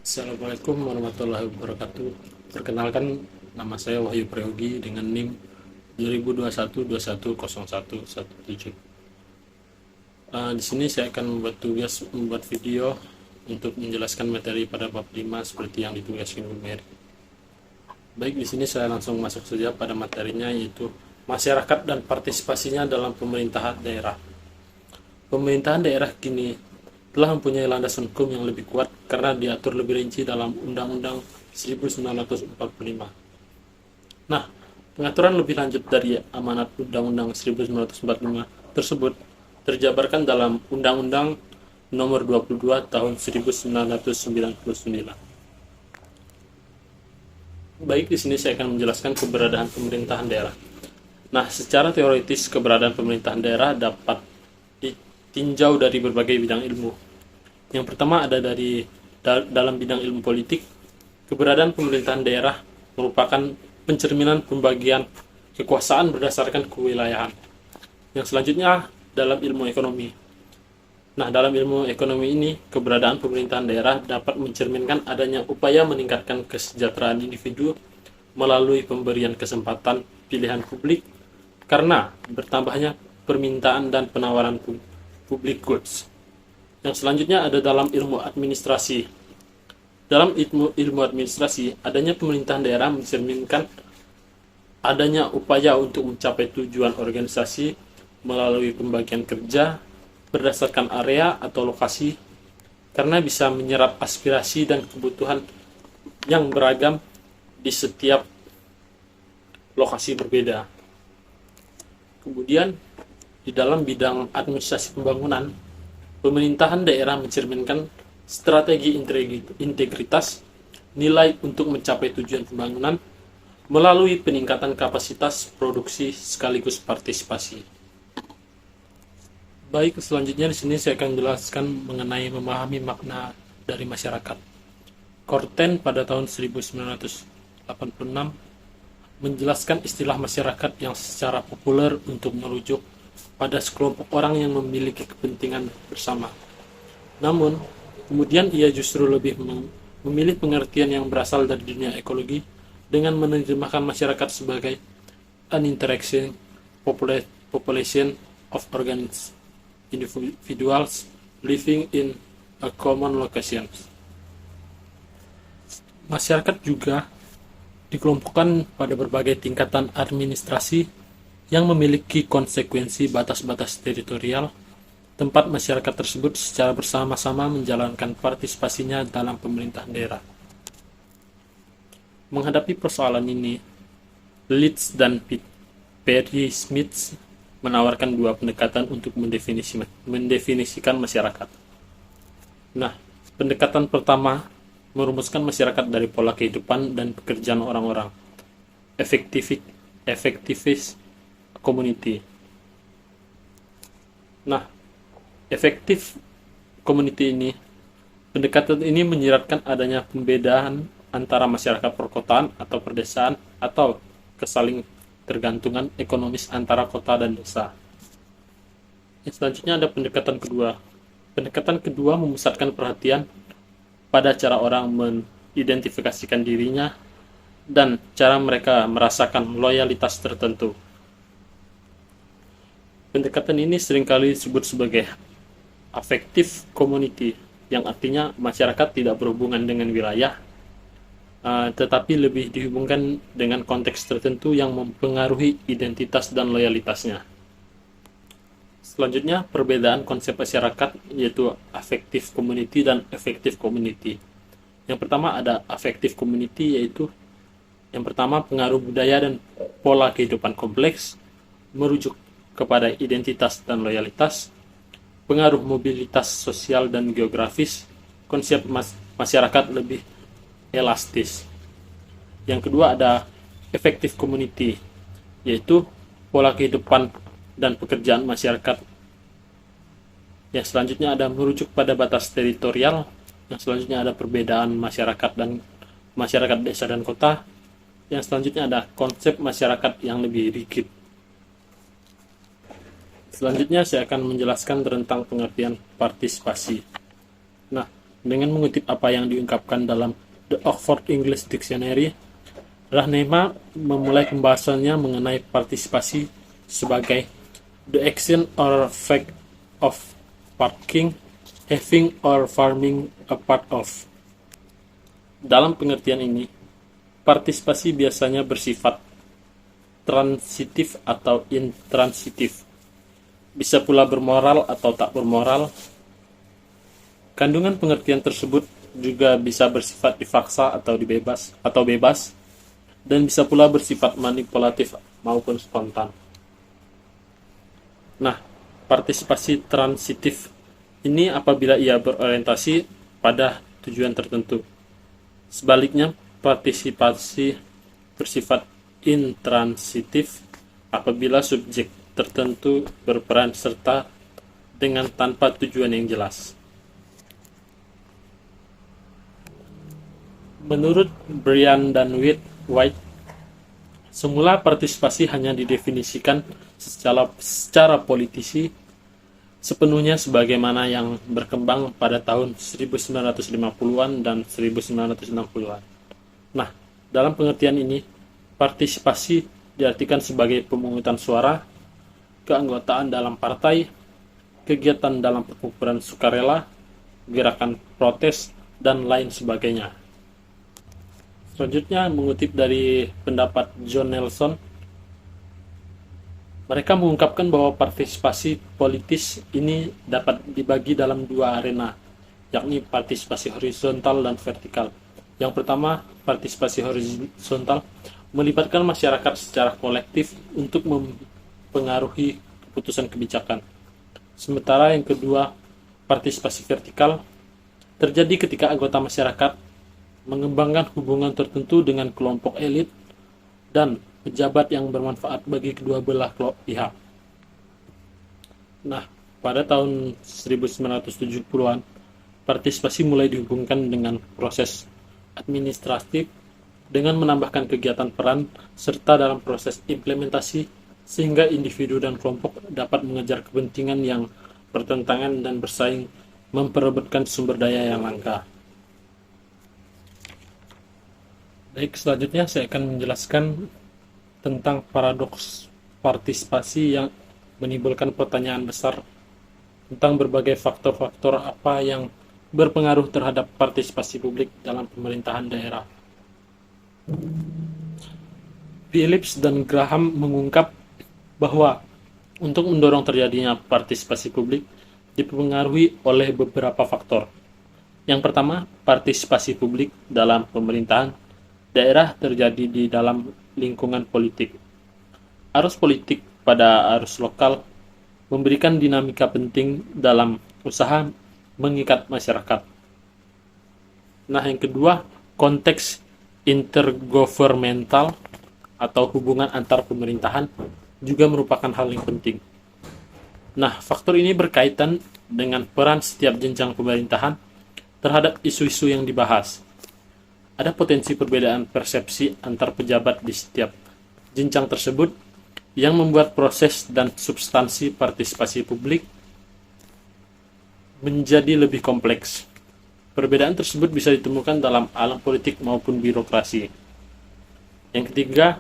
Assalamualaikum warahmatullahi wabarakatuh. Perkenalkan, nama saya Wahyu Prayogi dengan NIM 2021210117. Di sini saya akan membuat video untuk menjelaskan materi pada bab 5 seperti yang ditugaskan Bu Mary. Baik, di sini saya langsung masuk saja pada materinya, yaitu masyarakat dan partisipasinya dalam pemerintahan daerah. Pemerintahan daerah kini telah mempunyai landasan hukum yang lebih kuat karena diatur lebih rinci dalam Undang-Undang 1945. Nah, pengaturan lebih lanjut dari amanat Undang-Undang 1945 tersebut terjabarkan dalam Undang-Undang Nomor 22 Tahun 1999. Baik, di sini saya akan menjelaskan keberadaan pemerintahan daerah. Nah, secara teoritis keberadaan pemerintahan daerah dapat ditinjau dari berbagai bidang ilmu. Yang pertama ada dalam bidang ilmu politik. Keberadaan pemerintahan daerah merupakan pencerminan pembagian kekuasaan berdasarkan kewilayahan. Yang selanjutnya dalam ilmu ekonomi. Nah, dalam ilmu ekonomi ini, keberadaan pemerintahan daerah dapat mencerminkan adanya upaya meningkatkan kesejahteraan individu melalui pemberian kesempatan pilihan publik karena bertambahnya permintaan dan penawaran public goods. Yang selanjutnya ada dalam ilmu administrasi. Dalam ilmu administrasi, adanya pemerintahan daerah mencerminkan adanya upaya untuk mencapai tujuan organisasi melalui pembagian kerja berdasarkan area atau lokasi karena bisa menyerap aspirasi dan kebutuhan yang beragam di setiap lokasi berbeda. Kemudian di dalam bidang administrasi pembangunan, pemerintahan daerah mencerminkan strategi integritas, nilai untuk mencapai tujuan pembangunan melalui peningkatan kapasitas produksi sekaligus partisipasi. Baik, selanjutnya di sini saya akan menjelaskan mengenai memahami makna dari masyarakat. Korten pada tahun 1986 menjelaskan istilah masyarakat yang secara populer untuk merujuk pada sekelompok orang yang memiliki kepentingan bersama. Namun, kemudian ia justru lebih memilih pengertian yang berasal dari dunia ekologi dengan menerjemahkan masyarakat sebagai an interaction population of individuals living in a common location. Masyarakat juga dikelompokkan pada berbagai tingkatan administrasi yang memiliki konsekuensi batas-batas teritorial, tempat masyarakat tersebut secara bersama-sama menjalankan partisipasinya dalam pemerintahan daerah. Menghadapi persoalan ini, Leeds dan Perry Smith menawarkan dua pendekatan untuk mendefinisikan masyarakat. Nah, pendekatan pertama merumuskan masyarakat dari pola kehidupan dan pekerjaan orang-orang. Effectivist community. Nah, efektif community ini, pendekatan ini menyiratkan adanya pembedaan antara masyarakat perkotaan atau perdesaan atau kesaling tergantungan ekonomis antara kota dan desa. Yang selanjutnya ada pendekatan kedua. Pendekatan kedua memusatkan perhatian pada cara orang mengidentifikasikan dirinya dan cara mereka merasakan loyalitas tertentu. Pendekatan ini seringkali disebut sebagai affective community, yang artinya masyarakat tidak berhubungan dengan wilayah, tetapi lebih dihubungkan dengan konteks tertentu yang mempengaruhi identitas dan loyalitasnya. Selanjutnya, perbedaan konsep masyarakat yaitu affective community dan effective community. Yang pertama ada affective community, yaitu yang pertama pengaruh budaya dan pola kehidupan kompleks merujuk kepada identitas dan loyalitas, pengaruh mobilitas sosial dan geografis, konsep masyarakat lebih elastis. Yang kedua ada effective community, yaitu pola kehidupan dan pekerjaan masyarakat. Yang selanjutnya ada merujuk pada batas teritorial. Yang selanjutnya ada perbedaan masyarakat desa dan kota. Yang selanjutnya ada konsep masyarakat yang lebih rigid. Selanjutnya saya akan menjelaskan tentang pengertian partisipasi. Nah, Dengan mengutip apa yang diungkapkan dalam The Oxford English Dictionary, Rahneima memulai pembahasannya mengenai partisipasi sebagai the action or fact of parking, having or farming a part of. Dalam pengertian ini, partisipasi biasanya bersifat transitif atau intransitif. Bisa pula bermoral atau tak bermoral. Kandungan pengertian tersebut juga bisa bersifat dipaksa atau bebas, dan bisa pula bersifat manipulatif maupun spontan. Nah, partisipasi transitif ini apabila ia berorientasi pada tujuan tertentu. Sebaliknya, partisipasi bersifat intransitif apabila subjek tertentu berperan serta dengan tanpa tujuan yang jelas. Menurut Brian dan White, semula partisipasi hanya didefinisikan secara politisi sepenuhnya sebagaimana yang berkembang pada tahun 1950-an dan 1960-an. Nah, dalam pengertian ini, partisipasi diartikan sebagai pemungutan suara, keanggotaan dalam partai, kegiatan dalam perkumpulan sukarela, gerakan protes, dan lain sebagainya. Selanjutnya, mengutip dari pendapat John Nelson, mereka mengungkapkan bahwa partisipasi politis ini dapat dibagi dalam dua arena, yakni partisipasi horizontal dan vertikal. Yang pertama, partisipasi horizontal melibatkan masyarakat secara kolektif untuk mempengaruhi keputusan kebijakan. Sementara yang kedua, partisipasi vertikal terjadi ketika anggota masyarakat mengembangkan hubungan tertentu dengan kelompok elit dan pejabat yang bermanfaat bagi kedua belah pihak. Nah, pada tahun 1970-an, partisipasi mulai dihubungkan dengan proses administratif dengan menambahkan kegiatan peran serta dalam proses implementasi sehingga individu dan kelompok dapat mengejar kepentingan yang bertentangan dan bersaing memperebutkan sumber daya yang langka. Baik, selanjutnya saya akan menjelaskan tentang paradoks partisipasi yang menimbulkan pertanyaan besar tentang berbagai faktor-faktor apa yang berpengaruh terhadap partisipasi publik dalam pemerintahan daerah. Phillips dan Graham mengungkap bahwa untuk mendorong terjadinya partisipasi publik dipengaruhi oleh beberapa faktor. Yang pertama, partisipasi publik dalam pemerintahan daerah terjadi di dalam lingkungan politik. Arus politik pada arus lokal memberikan dinamika penting dalam usaha mengikat masyarakat. Nah, yang kedua, konteks intergovernmental atau hubungan antar pemerintahan juga merupakan hal yang penting. Nah, faktor ini berkaitan dengan peran setiap jenjang pemerintahan terhadap isu-isu yang dibahas. Ada potensi perbedaan persepsi antar pejabat di setiap jenjang tersebut yang membuat proses dan substansi partisipasi publik menjadi lebih kompleks. Perbedaan tersebut bisa ditemukan dalam alam politik maupun birokrasi. Yang ketiga,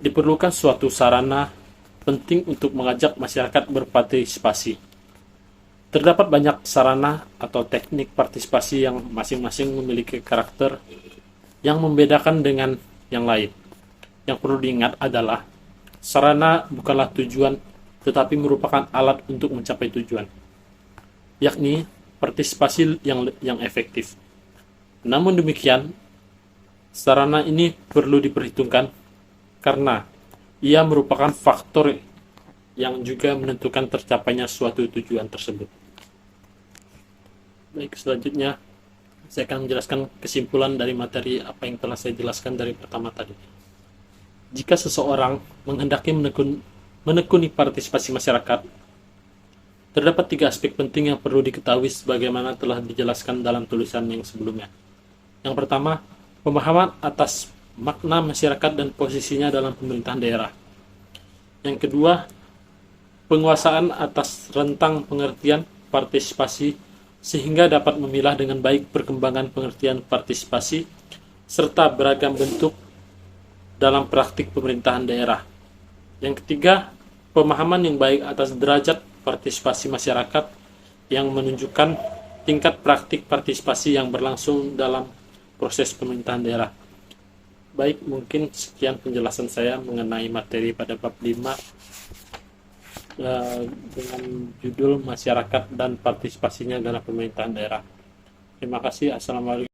diperlukan suatu sarana penting untuk mengajak masyarakat berpartisipasi. Terdapat banyak sarana atau teknik partisipasi yang masing-masing memiliki karakter yang membedakan dengan yang lain. Yang perlu diingat adalah, sarana bukanlah tujuan, tetapi merupakan alat untuk mencapai tujuan, yakni partisipasi yang efektif. Namun demikian, sarana ini perlu diperhitungkan karena ia merupakan faktor yang juga menentukan tercapainya suatu tujuan tersebut. Baik, selanjutnya saya akan menjelaskan kesimpulan dari materi apa yang telah saya jelaskan dari pertama tadi. Jika seseorang menghendaki menekuni partisipasi masyarakat, terdapat 3 aspek penting yang perlu diketahui sebagaimana telah dijelaskan dalam tulisan yang sebelumnya. Yang pertama, pemahaman atas makna masyarakat dan posisinya dalam pemerintahan daerah. Yang kedua, penguasaan atas rentang pengertian partisipasi sehingga dapat memilah dengan baik perkembangan pengertian partisipasi serta beragam bentuk dalam praktik pemerintahan daerah. Yang ketiga, pemahaman yang baik atas derajat partisipasi masyarakat yang menunjukkan tingkat praktik partisipasi yang berlangsung dalam proses pemerintahan daerah. Baik, mungkin sekian penjelasan saya mengenai materi pada bab 5 dengan judul masyarakat dan partisipasinya dalam pemerintahan daerah. Terima kasih. Assalamualaikum.